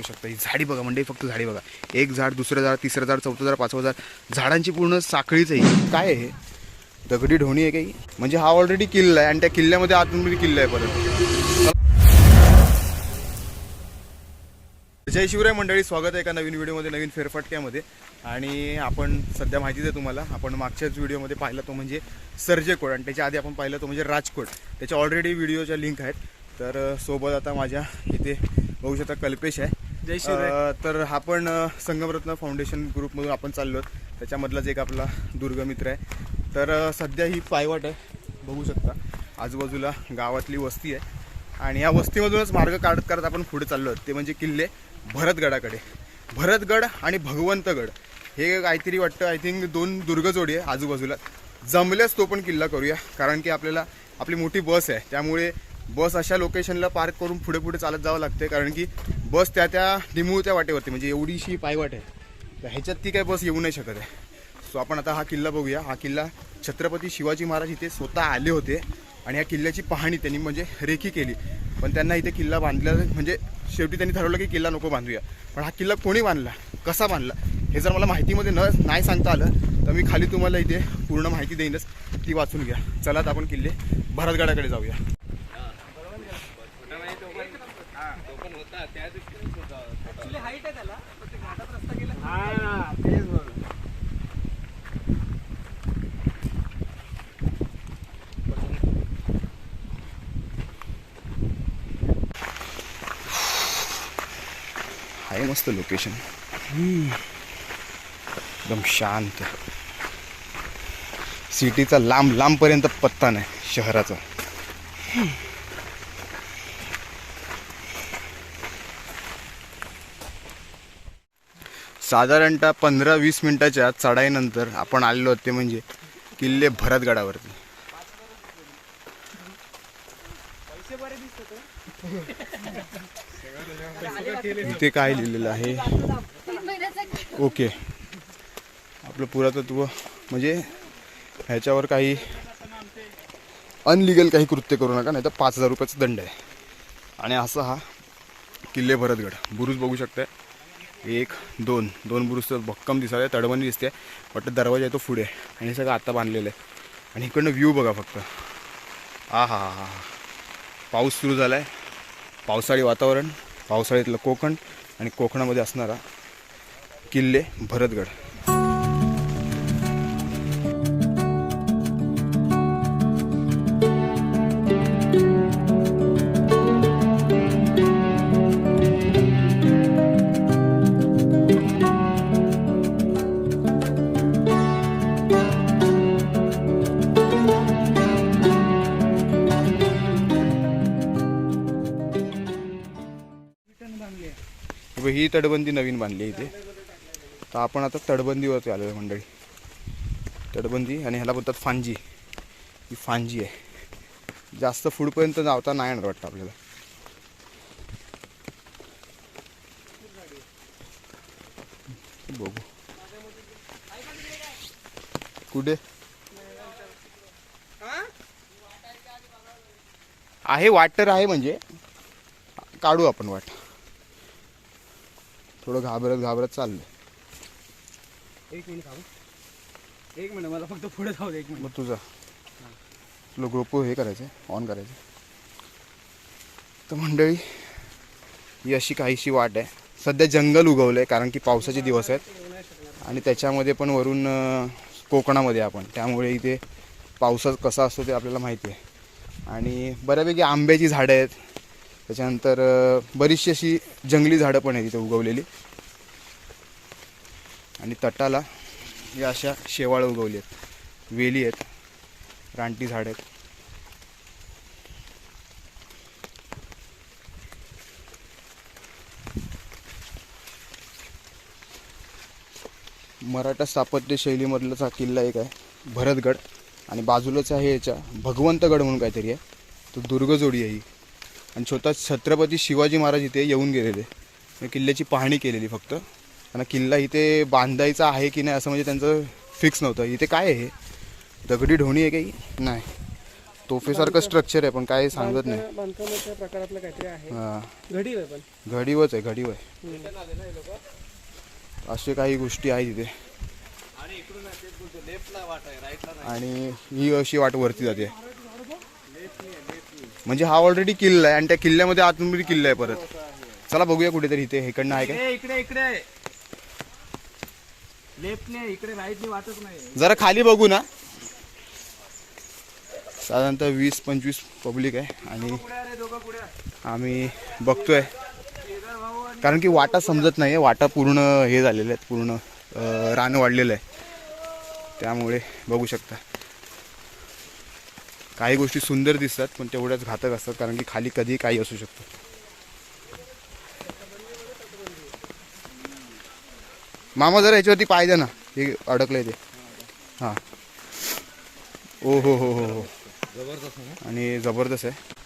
शकता. ही झाडी बघा मंडळी, फक्त झाडी बघा. एक झाड, दुसरं झाड, तिसरं झाड, चौथं झाड, पाचवं झाड, झाडांची पूर्ण साखळीच आहे. काय आहे हे? दगडी ढोणी आहे काही? म्हणजे हा ऑलरेडी किल्ला आहे आणि त्या किल्ल्यामध्ये आतमध्ये किल्ला आहे परत. जय शिवराय मंडळी, स्वागत आहे एका नवीन व्हिडिओमध्ये, नवीन फेरफटक्यामध्ये. आणि आपण सध्या माहितीच आहे तुम्हाला, आपण मागच्याच व्हिडिओमध्ये पाहिला तो म्हणजे सर्जेकोट, आणि त्याच्या आधी आपण पाहिलं तो म्हणजे राजकोट. त्याच्या ऑलरेडी व्हिडिओच्या लिंक आहेत. तर सोबत आता माझ्या इथे बघू शकता कल्पेश आहे. जय शिवराय. तर आपण संगमरत्न फाउंडेशन ग्रुपमधून आपण चाललो, त्याच्यामधलाच एक आपला दुर्गमित्र आहे. तर सध्या ही पायवाट आहे बघू शकता, आजूबाजूला गावातली वस्ती आहे आणि या वस्तीमधूनच मार्ग काढत काढत आपण पुढे चाललो. ते म्हणजे किल्ले भरतगडाकडे. भरतगड आणि भगवंतगड हे काहीतरी वाटतं, आय थिंक 2 दुर्गजोडी आहे आजूबाजूला. जमल्यास तो पण किल्ला करूया, कारण की आपल्याला आपली मोठी बस आहे, त्यामुळे बस अशा लोकेशनला पार्क करून पुढे पुढे चालत जावं लागते, कारण की बस त्या निमुळत्या वाटेवरती, म्हणजे एवढीशी पायवाट आहे, तर ह्याच्यात ती काय बस येऊ नाही शकत आहे. सो आपण आता हा किल्ला बघूया. हा किल्ला छत्रपती शिवाजी महाराज इथे स्वतः आले होते आणि या किल्ल्याची पाहणी त्यांनी म्हणजे रेखी केली. पण त्यांना इथे किल्ला बांधला, म्हणजे शेवटी त्यांनी ठरवलं की किल्ला नको बांधूया. पण हा किल्ला कोणी बांधला, कसा बांधला, हे जर मला माहितीमध्ये नाही सांगता आलं तर मी खाली तुम्हाला इथे पूर्ण माहिती देईनच, ती वाचून घ्या. चला आता आपण किल्ले भरतगडाकडे जाऊया. आहे मस्त लोकेशन, एकदम शांत. सिटीचा लांबपर्यंत पत्ता नाही शहराचा. साधारणतः 15-20 मिनिटाच्या चढाईनंतर आपण आलेलो होते म्हणजे किल्ले भरतगडावरती. इथे काय लिहिलेलं आहे? ओके, आपलं पुरातत्व म्हणजे ह्याच्यावर काही अनलिगल काही कृत्य करू नका, नाही तर 5,000 रुपयाचा दंड आहे. आणि असा हा किल्ले भरतगड. बुरुज बघू शकताय, 1, 2 बुरुज तर भक्कम दिसत आहे, तडबंदी दिसते, वाटतं दरवाजा आहे तो पुढे, आणि सगळं आता बांधलेलं आहे. आणि इकडनं व्ह्यू बघा फक्त. हा पाऊस सुरू झाला आहे, पावसाळी वातावरण, पावसाळ्यातलं कोकण आणि कोकणामध्ये असणारा किल्ले भरतगड. ही तटबंदी नवीन बांधली आहे इथे. तर आपण आता तटबंदीवरती आलो आहे मंडळी. तटबंदी, आणि ह्याला बोलतात फांजी. ही फांजी आहे. जास्त पुढपर्यंत जावता नाही येणार वाटतं आपल्याला. बघू कुठे आहे वाटर आहे, म्हणजे काढू आपण वाट. थोडं घाबरत चाललंय. एक मिनिट मला फक्त पुढे जाऊ दे. एक मिनिट. मग तुला ग्रोपो हे करायचं, ऑन करायचं. तर मंडळी ही अशी काहीशी वाट आहे. सध्या जंगल उगवलं आहे, कारण की पावसाचे दिवस आहेत आणि त्याच्यामध्ये पण वरून कोकणामध्ये आपण, त्यामुळे इथे पावसात कसा असतो ते आपल्याला माहिती आहे. आणि बऱ्यापैकी आंब्याची झाडं आहेत, त्याच्यानंतर बरीचशी अशी जंगली झाडं पण आहेत इथे उगवलेली. आणि तटाला या अशा शेवाळं उगवली आहेत, वेली आहेत, रानटी झाडं आहेत. मराठा स्थापत्य शैलीमधलाच हा किल्ला एक आहे भरतगड. आणि बाजूलाच आहे याच्या भगवंतगड म्हणून काहीतरी आहे, तो दुर्गजोडी आहे ही. आणि स्वतः छत्रपती शिवाजी महाराज इथे येऊन गेलेले, किल्ल्याची पाहणी केलेली फक्त. आणि किल्ला इथे बांधायचा आहे की नाही असं म्हणजे त्यांचं फिक्स नव्हतं. इथे काय आहे, दगडी ढोणी आहे काही नाही, तोफेसारखं स्ट्रक्चर आहे पण काय सांगत नाही. बांधकामाच्या प्रकारातलं काहीतरी आहे. हा घडी आहे पण घडीवच आहे घडीव आहे. असे काही गोष्टी आहेत तिथे. आणि ही अशी वाट वरती जाते. म्हणजे हा ऑलरेडी किल्ला आहे आणि त्या किल्ल्यामध्ये आतमध्ये किल्ला आहे परत. चला बघूया कुठेतरी इथे इकडनं आहे का. इकडे इकडे लेफ्टने इकडे राईटने वाटच नाही. जरा खाली बघू ना. साधारणतः 20-25 पब्लिक आहे आणि आम्ही बघतोय कारण की वाटा समजत नाही. वाटा पूर्ण हे झालेले आहेत, पूर्ण रान वाढलेलं आहे. त्यामुळे बघू शकता काही गोष्टी सुंदर दिसतात पण तेवढ्याच घातक असतात कारण की खाली कधी काही असू शकतं. मामा जरा याच्यावरती पाय द्या ना, हे अडकलंय ते. हां ओ हो हो हो हो आणि जबरदस्त आहे.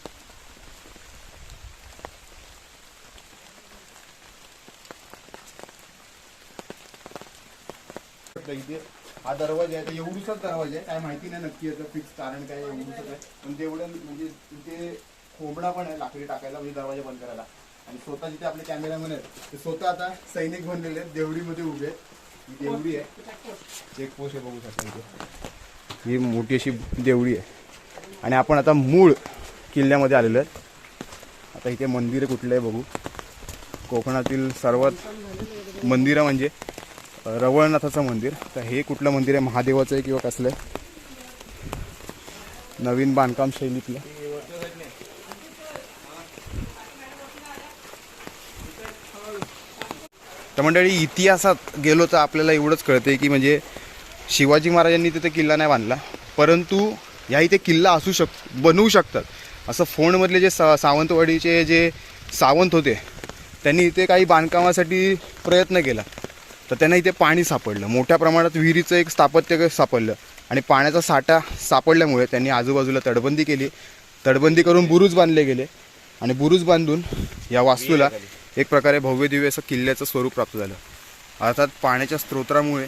हा दरवाजा आहे, एवढूसाच दरवाजा आहे. काय माहिती नाही नक्की याचं फिक्स कारण काय एवढूसच आहे. पण तेवढं म्हणजे तिथे खोबडा पण आहे लाकडी टाकायला, म्हणजे दरवाजा बंद करायला. आणि स्वतः जिथे आपले कॅमेरामॅन आहेत ते स्वतः आता सैनिक बनलेले आहेत, देवडीमध्ये उभे आहेत. ही देवडी आहे, चेकपोस्ट आहे बघू शकता इथे. ही मोठी अशी देवडी आहे आणि आपण आता मूळ किल्ल्यामध्ये आलेलो आहेत. आता इथे मंदिर कुठलं आहे बघू. कोकणातील सर्वात मंदिरं म्हणजे रवळनाथाचं मंदिर. तर हे कुठलं मंदिर आहे, महादेवाचं आहे किंवा कसलं आहे, नवीन बांधकाम शैलीतलं. तर मंडळी इतिहासात गेलो तर आपल्याला एवढंच कळतंय की म्हणजे शिवाजी महाराजांनी तिथे किल्ला नाही बांधला, परंतु ह्या इथे किल्ला बनवू शकतात. असं फोंडमधले जे सावंतवाडीचे जे सावंत होते त्यांनी इथे काही बांधकामासाठी प्रयत्न केला तर त्यांना इथे पाणी सापडलं. मोठ्या प्रमाणात विहिरीचं एक स्थापत्य सापडलं आणि पाण्याचा साठा सापडल्यामुळे त्यांनी आजूबाजूला तटबंदी केली. तटबंदी करून बुरुज बांधले गेले आणि बुरुज बांधून या वास्तूला एक प्रकारे भव्य दिव्य असं किल्ल्याचं स्वरूप प्राप्त झालं. अर्थात पाण्याच्या स्त्रोत्रामुळे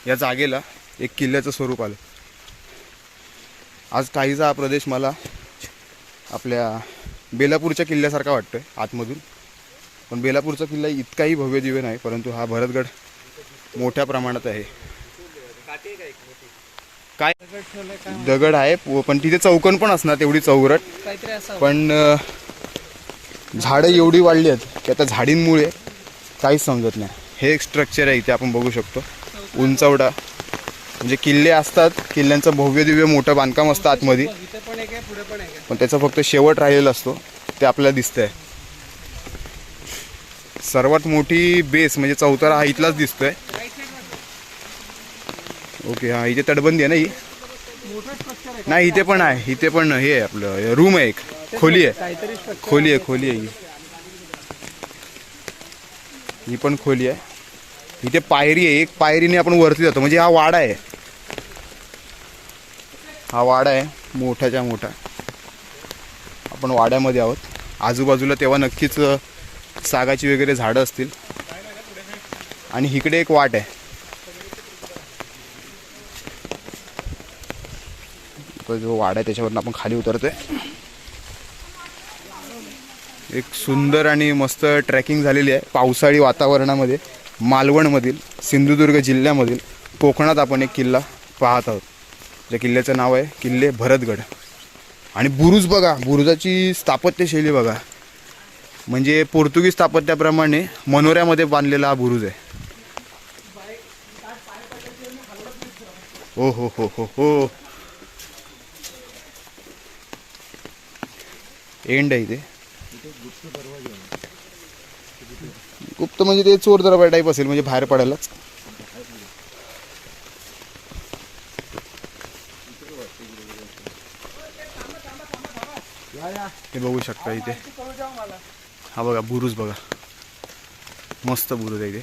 या जागेला एक किल्ल्याचं स्वरूप आलं. आज काहीसा हा प्रदेश मला आपल्या बेलापूरच्या किल्ल्यासारखा वाटतोय आतमधून. पण बेलापूरचा किल्ला इतकाही भव्य दिव्य नाही, परंतु हा भरतगड मोठ्या प्रमाणात आहे. काय दगड आहे पण तिथे चौकन पण असणार तेवढी चौरट. पण झाडं एवढी वाढली आहेत की आता झाडींमुळे काहीच समजत नाही. हे एक स्ट्रक्चर आहे इथे आपण बघू शकतो, उंचवडा. म्हणजे किल्ले असतात, किल्ल्यांचं भव्य दिव्य मोठं बांधकाम असतं आतमध्ये, पण त्याचा फक्त शेवट राहिलेला असतो ते आपल्याला दिसतंय. सर्वात मोठी बेस म्हणजे चौतारा हा इथलाच दिसतोय. ओके हा इथे तटबंदी आहे ना. ही नाही इथे पण आहे, इथे पण हे आहे आपलं रूम आहे, एक खोली आहे, खोली आहे ही पण खोली आहे. इथे पायरी आहे, एक पायरीने आपण वरती जातो. म्हणजे हा वाडा आहे, हा वाडा आहे मोठ्याच्या मोठा. आपण वाड्यामध्ये आहोत. आजूबाजूला तेव्हा नक्कीच सागाची वगैरे झाडं असतील. आणि इकडे एक वाट आहे, जो वाडा आहे त्याच्यावरून आपण खाली उतरतोय. एक सुंदर आणि मस्त ट्रेकिंग झालेली आहे पावसाळी वातावरणामध्ये. मालवणमधील सिंधुदुर्ग जिल्ह्यामधील कोकणात आपण एक किल्ला पाहत आहोत. ज्या किल्ल्याचं नाव आहे किल्ले भरतगड. आणि बुरुज बघा, बुरुजाची स्थापत्यशैली बघा, म्हणजे पोर्तुगीज स्थापत्याप्रमाणे मनोऱ्यामध्ये बांधलेला हा बुरुज आहे. हो हो हो हो हो एंड आहे इथे. गुप्त म्हणजे ते चोर दरबार टाईप असेल, म्हणजे बाहेर पडायलाच. हे बघू शकता इथे. हा बघा बुरुज बघा, मस्त बुरुज आहे इथे.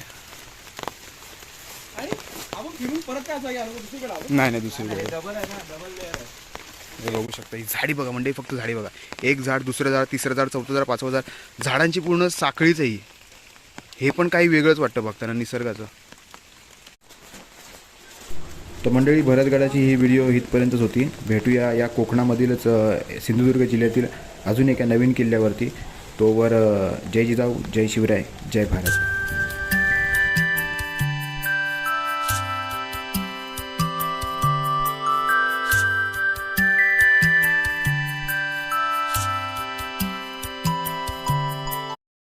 नाही दुसरीकडे. हे बघू शकता ही झाडी बघा, म्हणजे फक्त झाडी बघा. एक झाड, दुसरं झाड, तिसरं झाड, चौथं झाड, पाचवं झाड, झाडांची पूर्ण साखळीच आहे. हे पण काही वेगळंच वाटतं बघताना निसर्गाचं. तर मंडळी, भरतगडाची ही व्हिडिओ इथपर्यंतच होती. भेटूया या कोकणामधीलच सिंधुदुर्ग जिल्ह्यातील अजून एका नवीन किल्ल्यावरती. तोवर जय जिजाऊ, जय शिवराय, जय भारत.